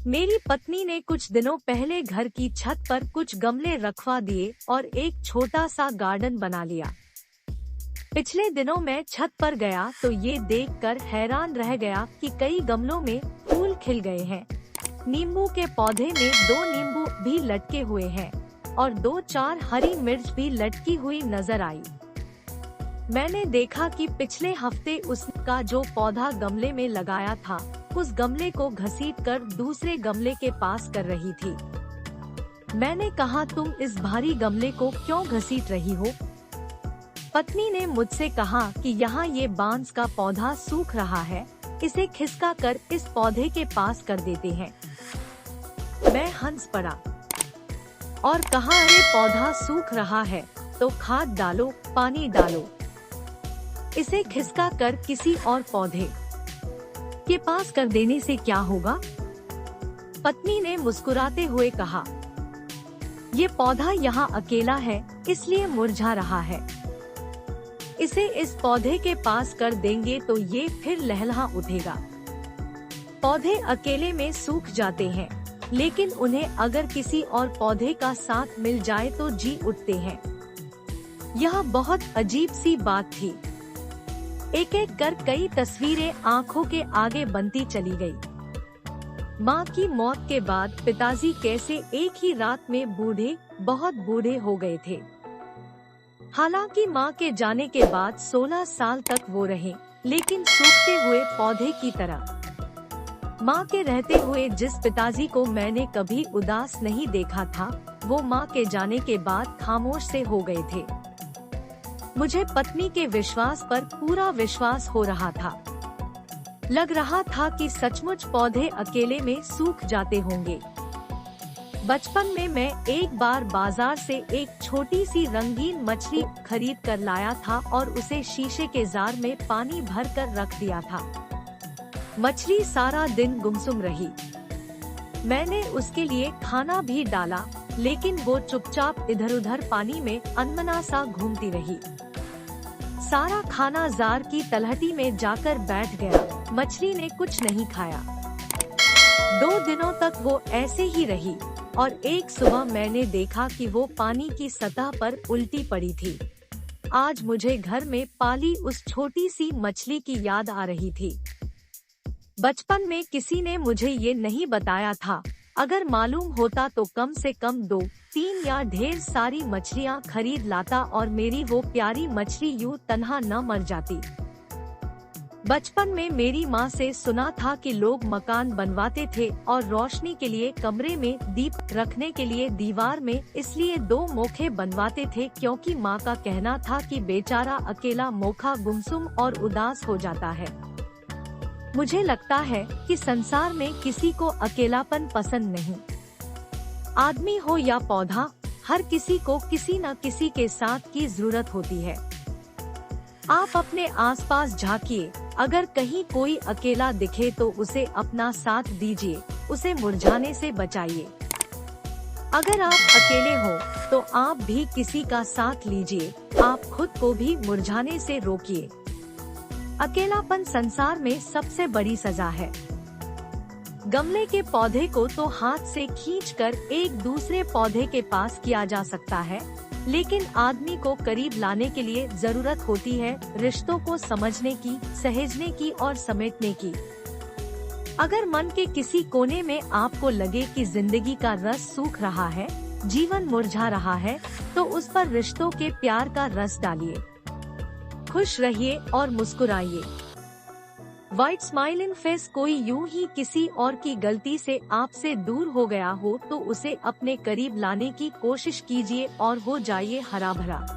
मेरी पत्नी ने कुछ दिनों पहले घर की छत पर कुछ गमले रखवा दिए और एक छोटा सा गार्डन बना लिया। पिछले दिनों मैं छत पर गया तो ये देखकर हैरान रह गया कि कई गमलों में फूल खिल गए हैं। नींबू के पौधे में 2 नींबू भी लटके हुए हैं और 2-4 हरी मिर्च भी लटकी हुई नजर आई। मैंने देखा कि पिछले हफ्ते उसका जो पौधा गमले में लगाया था, उस गमले को घसीटकर दूसरे गमले के पास कर रही थी। मैंने कहा, तुम इस भारी गमले को क्यों घसीट रही हो? पत्नी ने मुझसे कहा कि यहाँ ये बांस का पौधा सूख रहा है, इसे खिसका कर इस पौधे के पास कर देते हैं। मैं हंस पड़ा और कहा, अरे पौधा सूख रहा है तो खाद डालो, पानी डालो, इसे खिसका कर किसी और पौधे के पास कर देने से क्या होगा? पत्नी ने मुस्कुराते हुए कहा, ये पौधा यहाँ अकेला है इसलिए मुरझा रहा है। इसे इस पौधे के पास कर देंगे तो ये फिर लहलहा उठेगा। पौधे अकेले में सूख जाते हैं, लेकिन उन्हें अगर किसी और पौधे का साथ मिल जाए तो जी उठते हैं। यह बहुत अजीब सी बात थी। एक एक कर कई तस्वीरें आंखों के आगे बनती चली गई। माँ की मौत के बाद पिताजी कैसे एक ही रात में बहुत बूढ़े हो गए थे। हालांकि माँ के जाने के बाद 16 साल तक वो रहे, लेकिन सूखते हुए पौधे की तरह। माँ के रहते हुए जिस पिताजी को मैंने कभी उदास नहीं देखा था, वो माँ के जाने के बाद खामोश से हो गए थे। मुझे पत्नी के विश्वास पर पूरा विश्वास हो रहा था। लग रहा था कि सचमुच पौधे अकेले में सूख जाते होंगे। बचपन में मैं एक बार बाजार से एक छोटी सी रंगीन मछली खरीद कर लाया था और उसे शीशे के जार में पानी भर कर रख दिया था। मछली सारा दिन गुमसुम रही। मैंने उसके लिए खाना भी डाला, लेकिन वो चुपचाप इधर-उधर पानी में अनमना सा घूमती रही। सारा खाना जार की तलहटी में जाकर बैठ गया। मछली ने कुछ नहीं खाया। 2 दिनों तक वो ऐसे ही रही और एक सुबह मैंने देखा कि वो पानी की सतह पर उल्टी पड़ी थी। आज मुझे घर में पाली उस छोटी सी मछली की याद आ रही थी। बचपन में किसी ने मुझे ये नहीं बताया था। अगर मालूम होता तो कम से कम 2-3 या ढेर सारी मछलियाँ खरीद लाता और मेरी वो प्यारी मछली यूं तन्हा न मर जाती। बचपन में मेरी माँ से सुना था कि लोग मकान बनवाते थे और रोशनी के लिए कमरे में दीप रखने के लिए दीवार में इसलिए 2 मोखे बनवाते थे, क्योंकि माँ का कहना था कि बेचारा अकेला मोखा गुमसुम और उदास हो जाता है। मुझे लगता है कि संसार में किसी को अकेलापन पसंद नहीं। आदमी हो या पौधा, हर किसी को किसी न किसी के साथ की जरूरत होती है। आप अपने आसपास झांकिए, अगर कहीं कोई अकेला दिखे तो उसे अपना साथ दीजिए, उसे मुरझाने से बचाइए। अगर आप अकेले हो तो आप भी किसी का साथ लीजिए, आप खुद को भी मुरझाने से रोकिए। अकेलापन संसार में सबसे बड़ी सजा है। गमले के पौधे को तो हाथ से खींचकर एक दूसरे पौधे के पास किया जा सकता है, लेकिन आदमी को करीब लाने के लिए जरूरत होती है रिश्तों को समझने की, सहेजने की और समेटने की। अगर मन के किसी कोने में आपको लगे कि जिंदगी का रस सूख रहा है, जीवन मुरझा रहा है, तो उस पर रिश्तों के प्यार का रस डालिए। खुश रहिए और मुस्कुराइए। White smiling face. कोई यूं ही किसी और की गलती से आपसे दूर हो गया हो तो उसे अपने करीब लाने की कोशिश कीजिए और हो जाइए हरा भरा।